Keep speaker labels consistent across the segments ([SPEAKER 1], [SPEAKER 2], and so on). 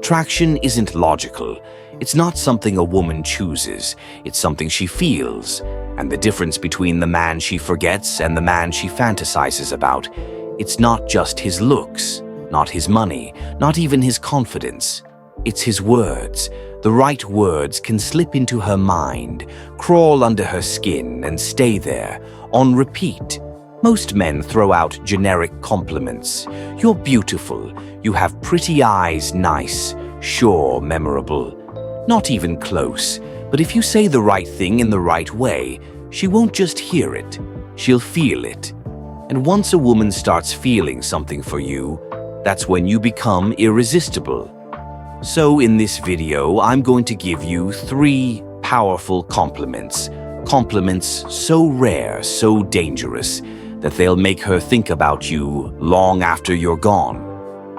[SPEAKER 1] Attraction isn't logical. It's not something a woman chooses. It's something she feels. And the difference between the man she forgets and the man she fantasizes about, it's not just his looks, not his money, not even his confidence. It's his words. The right words can slip into her mind, crawl under her skin, and stay there, on repeat. Most men throw out generic compliments. You're beautiful. You have pretty eyes, nice, sure, memorable. Not even close. But if you say the right thing in the right way, she won't just hear it. She'll feel it. And once a woman starts feeling something for you, that's when you become irresistible. So in this video, I'm going to give you 3 powerful compliments. Compliments so rare, so dangerous, that they'll make her think about you long after you're gone.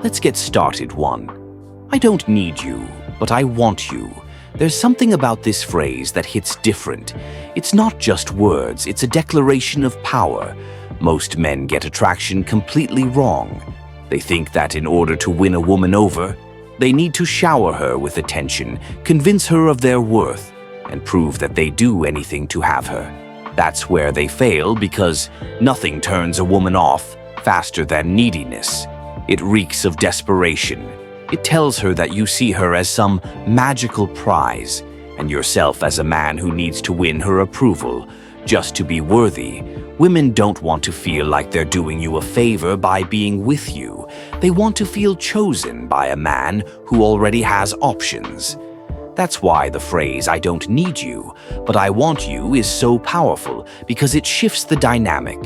[SPEAKER 1] Let's get started. 1. I don't need you, but I want you. There's something about this phrase that hits different. It's not just words, it's a declaration of power. Most men get attraction completely wrong. They think that in order to win a woman over, they need to shower her with attention, convince her of their worth, and prove that they do anything to have her. That's where they fail, because nothing turns a woman off faster than neediness. It reeks of desperation. It tells her that you see her as some magical prize, and yourself as a man who needs to win her approval. Just to be worthy, women don't want to feel like they're doing you a favor by being with you. They want to feel chosen by a man who already has options. That's why the phrase, I don't need you, but I want you, is so powerful, because it shifts the dynamic.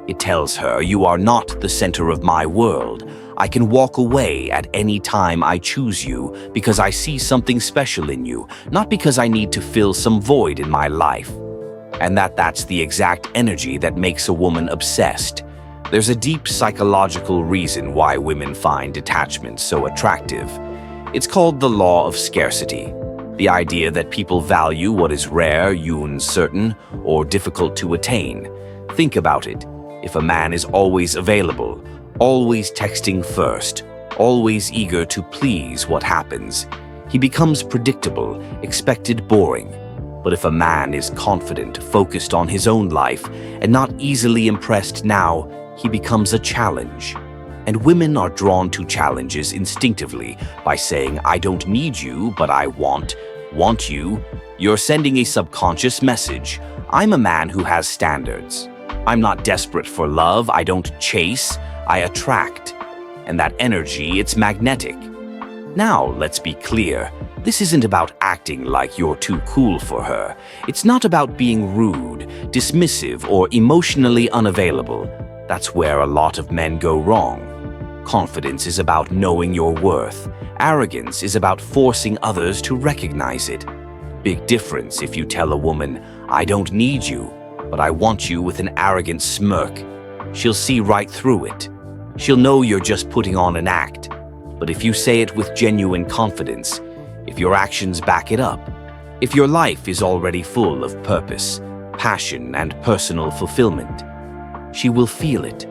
[SPEAKER 1] It tells her, you are not the center of my world. I can walk away at any time I choose you because I see something special in you, not because I need to fill some void in my life. And that's the exact energy that makes a woman obsessed. There's a deep psychological reason why women find detachment so attractive. It's called the law of scarcity. The idea that people value what is rare, uncertain, or difficult to attain. Think about it. If a man is always available, always texting first, always eager to please, what happens? He becomes predictable, expected, boring. But if a man is confident, focused on his own life, and not easily impressed now, he becomes a challenge. And women are drawn to challenges instinctively by saying, I don't need you, but I want you. You're sending a subconscious message. I'm a man who has standards. I'm not desperate for love. I don't chase. I attract. And that energy, it's magnetic. Now, let's be clear. This isn't about acting like you're too cool for her. It's not about being rude, dismissive, or emotionally unavailable. That's where a lot of men go wrong. Confidence is about knowing your worth. Arrogance is about forcing others to recognize it. Big difference if you tell a woman, I don't need you, but I want you, with an arrogant smirk. She'll see right through it. She'll know you're just putting on an act. But if you say it with genuine confidence, if your actions back it up, if your life is already full of purpose, passion, and personal fulfillment, she will feel it.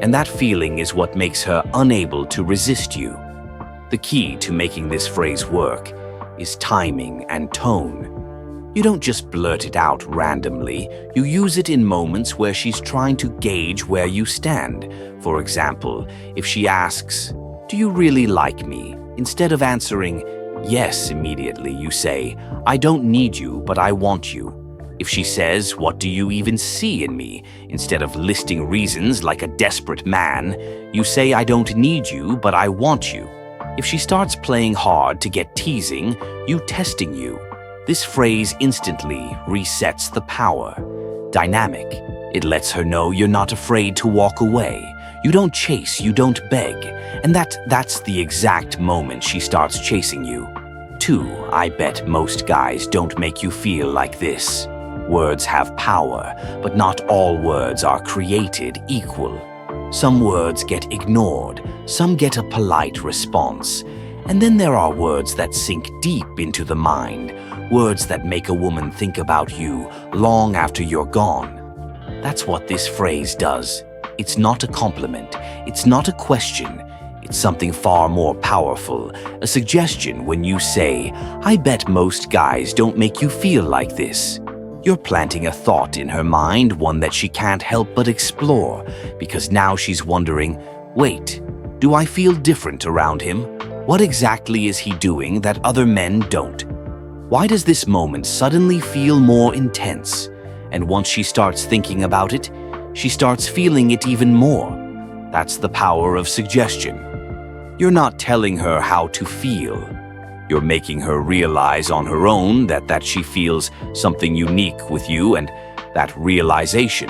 [SPEAKER 1] And that feeling is what makes her unable to resist you. The key to making this phrase work is timing and tone. You don't just blurt it out randomly. You use it in moments where she's trying to gauge where you stand. For example, if she asks, do you really like me? Instead of answering, yes, immediately, you say, I don't need you, but I want you. If she says, what do you even see in me? Instead of listing reasons like a desperate man, you say, I don't need you, but I want you. If she starts playing hard to get teasing, you testing you. This phrase instantly resets the power. Dynamic. It lets her know you're not afraid to walk away. You don't chase, you don't beg. And that's the exact moment she starts chasing you. 2. I bet most guys don't make you feel like this. Words have power, but not all words are created equal. Some words get ignored, some get a polite response. And then there are words that sink deep into the mind, words that make a woman think about you long after you're gone. That's what this phrase does. It's not a compliment, it's not a question, It's something far more powerful, a suggestion when you say, "I bet most guys don't make you feel like this." You're planting a thought in her mind, one that she can't help but explore, because now she's wondering, wait, do I feel different around him? What exactly is he doing that other men don't? Why does this moment suddenly feel more intense? And once she starts thinking about it, she starts feeling it even more. That's the power of suggestion. You're not telling her how to feel. You're making her realize on her own that she feels something unique with you, and that realization,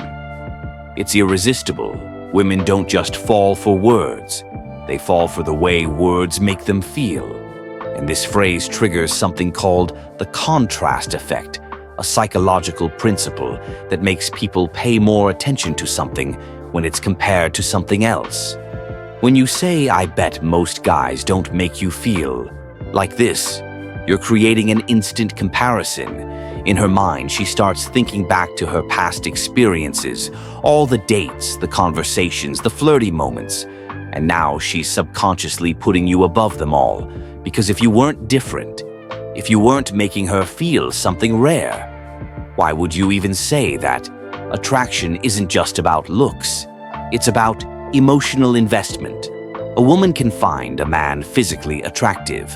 [SPEAKER 1] it's irresistible. Women don't just fall for words. They fall for the way words make them feel. And this phrase triggers something called the contrast effect, a psychological principle that makes people pay more attention to something when it's compared to something else. When you say, "I bet most guys don't make you feel like this," you're creating an instant comparison. In her mind, she starts thinking back to her past experiences, all the dates, the conversations, the flirty moments. And now she's subconsciously putting you above them all, because if you weren't different, if you weren't making her feel something rare, why would you even say that? Attraction isn't just about looks. It's about emotional investment. A woman can find a man physically attractive,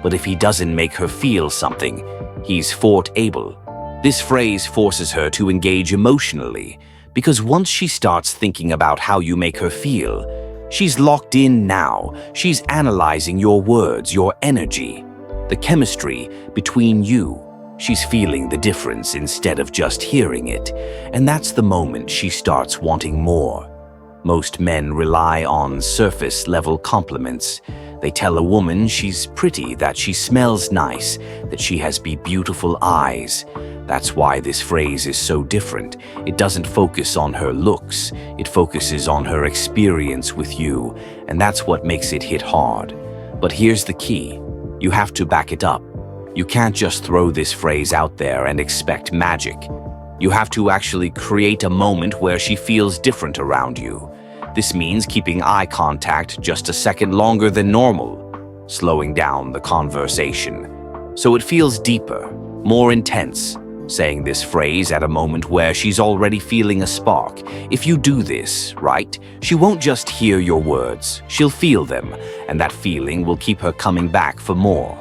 [SPEAKER 1] but if he doesn't make her feel something, he's able. This phrase forces her to engage emotionally, because once she starts thinking about how you make her feel, she's locked in now. She's analyzing your words, your energy, the chemistry between you. She's feeling the difference instead of just hearing it, and that's the moment she starts wanting more. Most men rely on surface-level compliments. They tell a woman she's pretty, that she smells nice, that she has beautiful eyes. That's why this phrase is so different. It doesn't focus on her looks. It focuses on her experience with you, and that's what makes it hit hard. But here's the key. You have to back it up. You can't just throw this phrase out there and expect magic. You have to actually create a moment where she feels different around you. This means keeping eye contact just a second longer than normal, slowing down the conversation so it feels deeper, more intense, saying this phrase at a moment where she's already feeling a spark. If you do this, right, she won't just hear your words, she'll feel them, and that feeling will keep her coming back for more.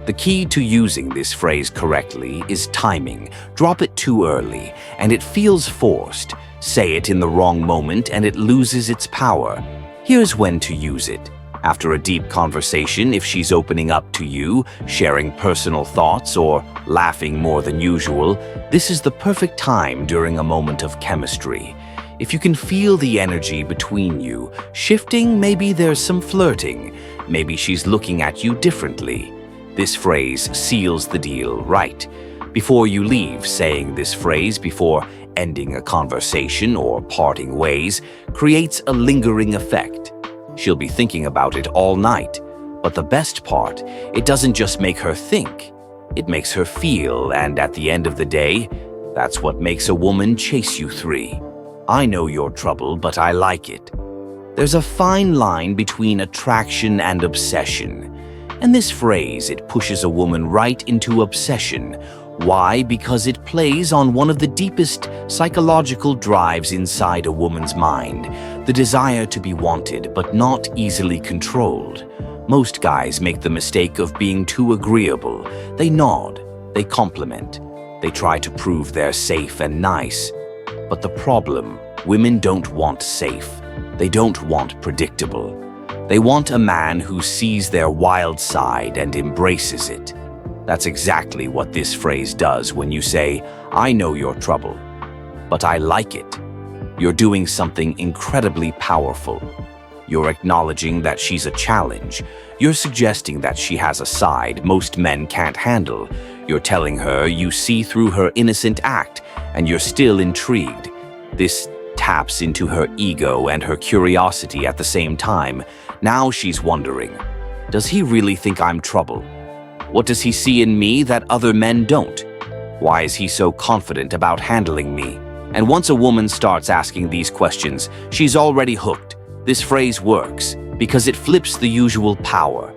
[SPEAKER 1] The key to using this phrase correctly is timing. Drop it too early, and it feels forced. Say it in the wrong moment, and it loses its power. Here's when to use it. After a deep conversation, if she's opening up to you, sharing personal thoughts, or laughing more than usual, this is the perfect time during a moment of chemistry. If you can feel the energy between you shifting, maybe there's some flirting, maybe she's looking at you differently. This phrase seals the deal, right? Before you leave, saying this phrase before ending a conversation or parting ways creates a lingering effect. She'll be thinking about it all night. But the best part, it doesn't just make her think, it makes her feel, and at the end of the day, that's what makes a woman chase you. 3. I know you're trouble, but I like it. There's a fine line between attraction and obsession. And this phrase, it pushes a woman right into obsession. Why? Because it plays on one of the deepest psychological drives inside a woman's mind, the desire to be wanted but not easily controlled. Most guys make the mistake of being too agreeable. They nod, they compliment, they try to prove they're safe and nice. But the problem, women don't want safe. They don't want predictable. They want a man who sees their wild side and embraces it. That's exactly what this phrase does when you say, I know you're trouble, but I like it. You're doing something incredibly powerful. You're acknowledging that she's a challenge. You're suggesting that she has a side most men can't handle. You're telling her you see through her innocent act, and you're still intrigued. This taps into her ego and her curiosity at the same time. Now she's wondering, does he really think I'm trouble? What does he see in me that other men don't? Why is he so confident about handling me? And once a woman starts asking these questions, she's already hooked. This phrase works. Because it flips the usual power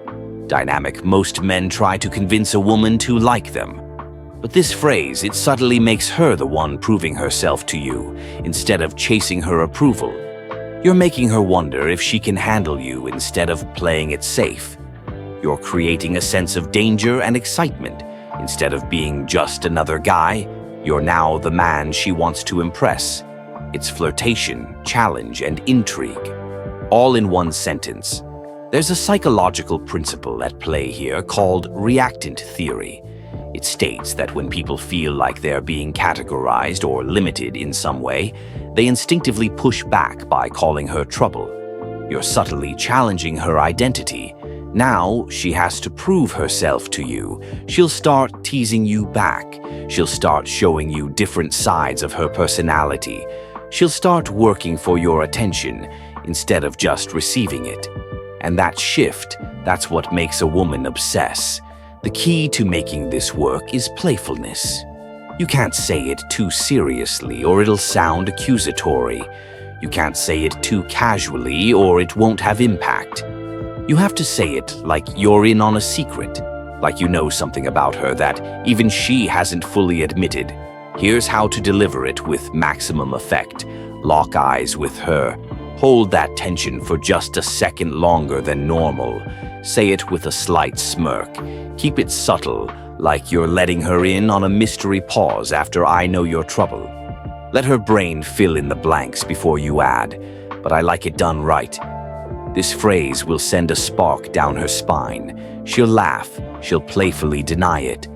[SPEAKER 1] dynamic most men try to convince a woman to like them. But this phrase, it subtly makes her the one proving herself to you, instead of chasing her approval. You're making her wonder if she can handle you instead of playing it safe. You're creating a sense of danger and excitement. Instead of being just another guy, you're now the man she wants to impress. It's flirtation, challenge, and intrigue, all in one sentence. There's a psychological principle at play here called reactant theory. It states that when people feel like they're being categorized or limited in some way, they instinctively push back by calling her trouble. You're subtly challenging her identity. Now she has to prove herself to you. She'll start teasing you back. She'll start showing you different sides of her personality. She'll start working for your attention instead of just receiving it. And that shift, that's what makes a woman obsess. The key to making this work is playfulness. You can't say it too seriously or it'll sound accusatory. You can't say it too casually or it won't have impact. You have to say it like you're in on a secret, like you know something about her that even she hasn't fully admitted. Here's how to deliver it with maximum effect. Lock eyes with her. Hold that tension for just a second longer than normal. Say it with a slight smirk. Keep it subtle, like you're letting her in on a mystery pause after I know your trouble. Let her brain fill in the blanks before you add, but I like it done right. This phrase will send a spark down her spine. She'll laugh, she'll playfully deny it,